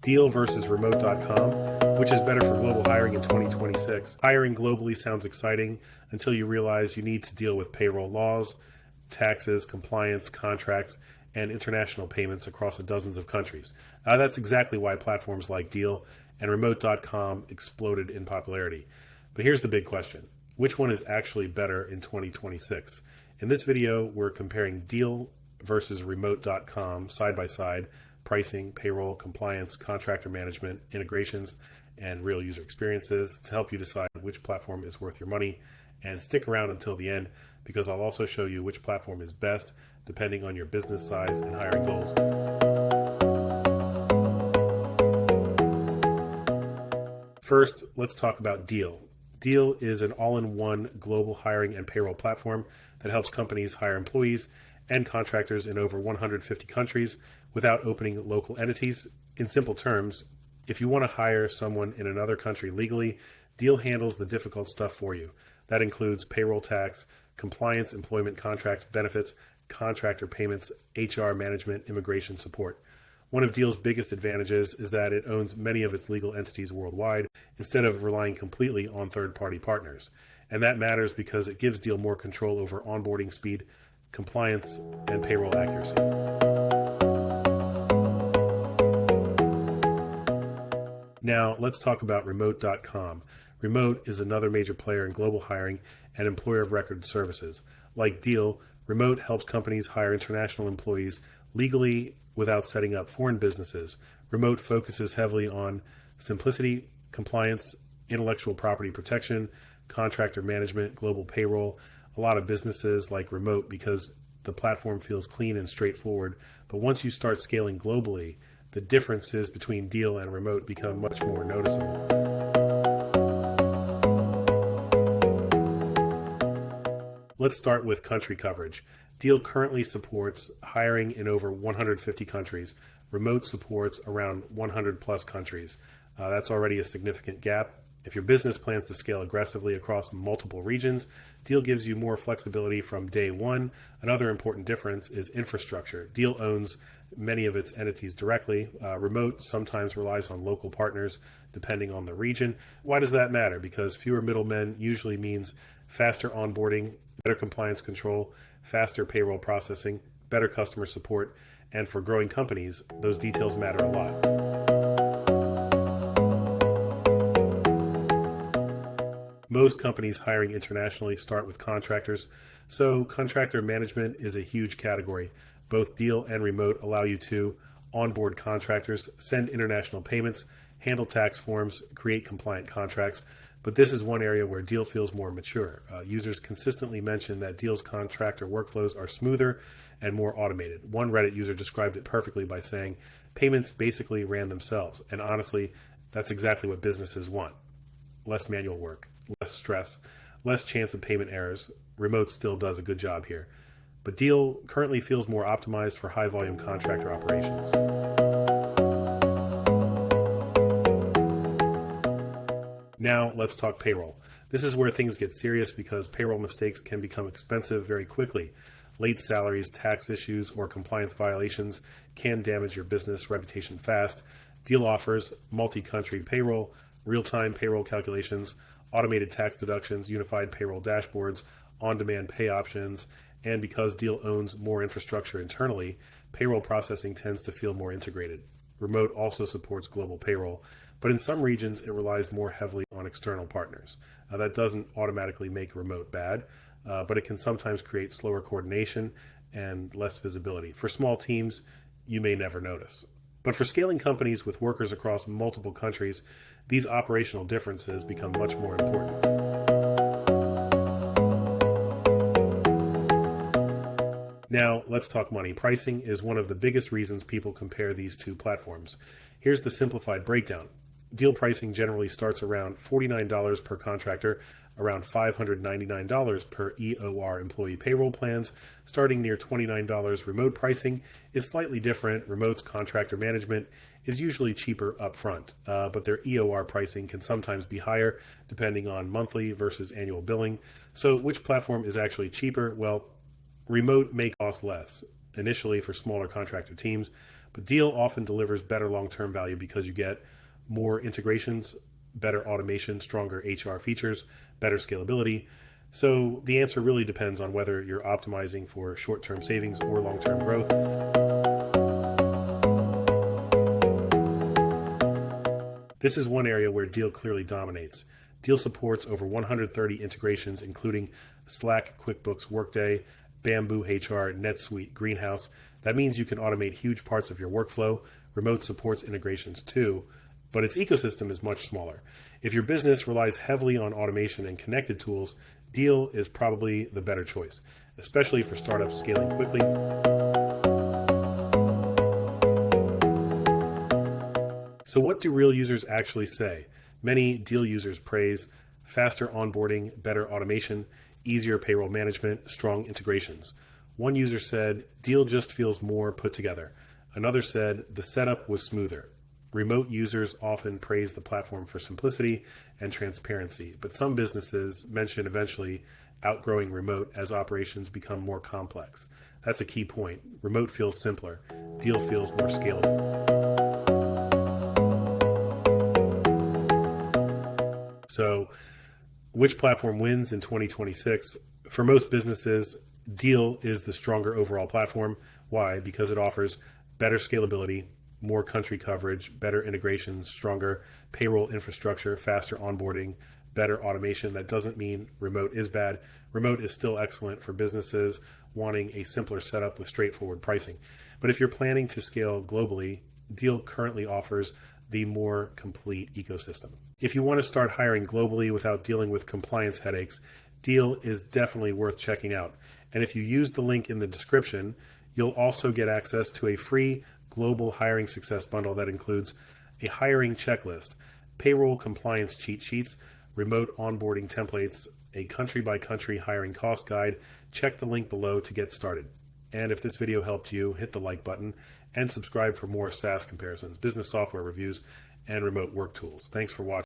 Deel versus remote.com, which is better for global hiring in 2026. Hiring globally sounds exciting until you realize you need to deal with payroll laws, taxes, compliance, contracts, and international payments across dozens of countries. That's exactly why platforms like Deel and remote.com exploded in popularity. But here's the big question. Which one is actually better in 2026? In this video, we're comparing Deel versus remote.com side by side, pricing, payroll, compliance, contractor management, integrations, and real user experiences to help you decide which platform is worth your money. And stick around until the end because I'll also show you which platform is best depending on your business size and hiring goals. First, let's talk about Deel. Deel is an all-in-one global hiring and payroll platform that helps companies hire employees and contractors in over 150 countries without opening local entities. In simple terms, if you want to hire someone in another country legally, Deel handles the difficult stuff for you. That includes payroll tax, compliance, employment contracts, benefits, contractor payments, HR management, immigration support. One of Deel's biggest advantages is that it owns many of its legal entities worldwide instead of relying completely on third-party partners. And that matters because it gives Deel more control over onboarding speed, compliance, and payroll accuracy. Now, let's talk about remote.com. Remote is another major player in global hiring and employer of record services. Like Deel, Remote helps companies hire international employees legally without setting up foreign businesses. Remote focuses heavily on simplicity, compliance, intellectual property protection, contractor management, global payroll. A lot of businesses like Remote because the platform feels clean and straightforward. But once you start scaling globally, the differences between Deel and Remote become much more noticeable. Let's start with country coverage. Deel currently supports hiring in over 150 countries. Remote supports around 100 plus countries. That's already a significant gap. If your business plans to scale aggressively across multiple regions, Deel gives you more flexibility from day one. Another important difference is infrastructure. Deel owns many of its entities directly. Remote sometimes relies on local partners depending on the region. Why does that matter? Because fewer middlemen usually means faster onboarding, better compliance control, faster payroll processing, better customer support, and for growing companies, those details matter a lot. Most companies hiring internationally start with contractors, so contractor management is a huge category. Both Deel and Remote allow you to onboard contractors, send international payments, handle tax forms, create compliant contracts. But this is one area where Deel feels more mature. Users consistently mention that Deel's contractor workflows are smoother and more automated. One Reddit user described it perfectly by saying, payments basically ran themselves. And honestly, that's exactly what businesses want. Less manual work, less stress, less chance of payment errors. Remote still does a good job here. But Deel currently feels more optimized for high-volume contractor operations. Now let's talk payroll. This is where things get serious because payroll mistakes can become expensive very quickly. Late salaries, tax issues, or compliance violations can damage your business reputation fast. Deel offers multi-country payroll, real-time payroll calculations, automated tax deductions, unified payroll dashboards, on-demand pay options, and because Deel owns more infrastructure internally, payroll processing tends to feel more integrated. Remote also supports global payroll, but in some regions it relies more heavily on external partners. That doesn't automatically make Remote bad, but it can sometimes create slower coordination and less visibility. For small teams, you may never notice. But for scaling companies with workers across multiple countries, these operational differences become much more important. Now, let's talk money. Pricing is one of the biggest reasons people compare these two platforms. Here's the simplified breakdown. Deel pricing generally starts around $49 per contractor, around $599 per EOR employee payroll plans, starting near $29. Remote pricing is slightly different. Remote's contractor management is usually cheaper upfront, but their EOR pricing can sometimes be higher depending on monthly versus annual billing. So which platform is actually cheaper? Well, Remote may cost less initially for smaller contractor teams, But Deel often delivers better long-term value because you get more integrations, better automation, stronger HR features, better scalability. So the answer really depends on whether you're optimizing for short-term savings or long-term growth. This is one area where Deel clearly dominates. Deel supports over 130 integrations, including Slack, QuickBooks, Workday, Bamboo HR, NetSuite, Greenhouse. That means you can automate huge parts of your workflow. Remote supports integrations too, but its ecosystem is much smaller. If your business relies heavily on automation and connected tools, Deel is probably the better choice, especially for startups scaling quickly. So what do real users actually say? Many Deel users praise faster onboarding, better automation, easier payroll management, strong integrations. One user said, Deel just feels more put together. Another said, the setup was smoother. Remote users often praise the platform for simplicity and transparency, but some businesses mention eventually outgrowing remote as operations become more complex. That's a key point. Remote feels simpler. Deel feels more scalable. So, which platform wins in 2026? For most businesses, Deel is the stronger overall platform. Why? Because it offers better scalability, more country coverage, better integrations, stronger payroll infrastructure, faster onboarding, better automation. That doesn't mean remote is bad. Remote is still excellent for businesses wanting a simpler setup with straightforward pricing. But if you're planning to scale globally, Deel currently offers the more complete ecosystem. If you want to start hiring globally without dealing with compliance headaches, Deel is definitely worth checking out. And if you use the link in the description, you'll also get access to a free global hiring success bundle that includes a hiring checklist, payroll compliance cheat sheets, remote onboarding templates, a country-by-country hiring cost guide. Check the link below to get started. And if this video helped you, hit the like button and subscribe for more SaaS comparisons, business software reviews, and remote work tools. Thanks for watching.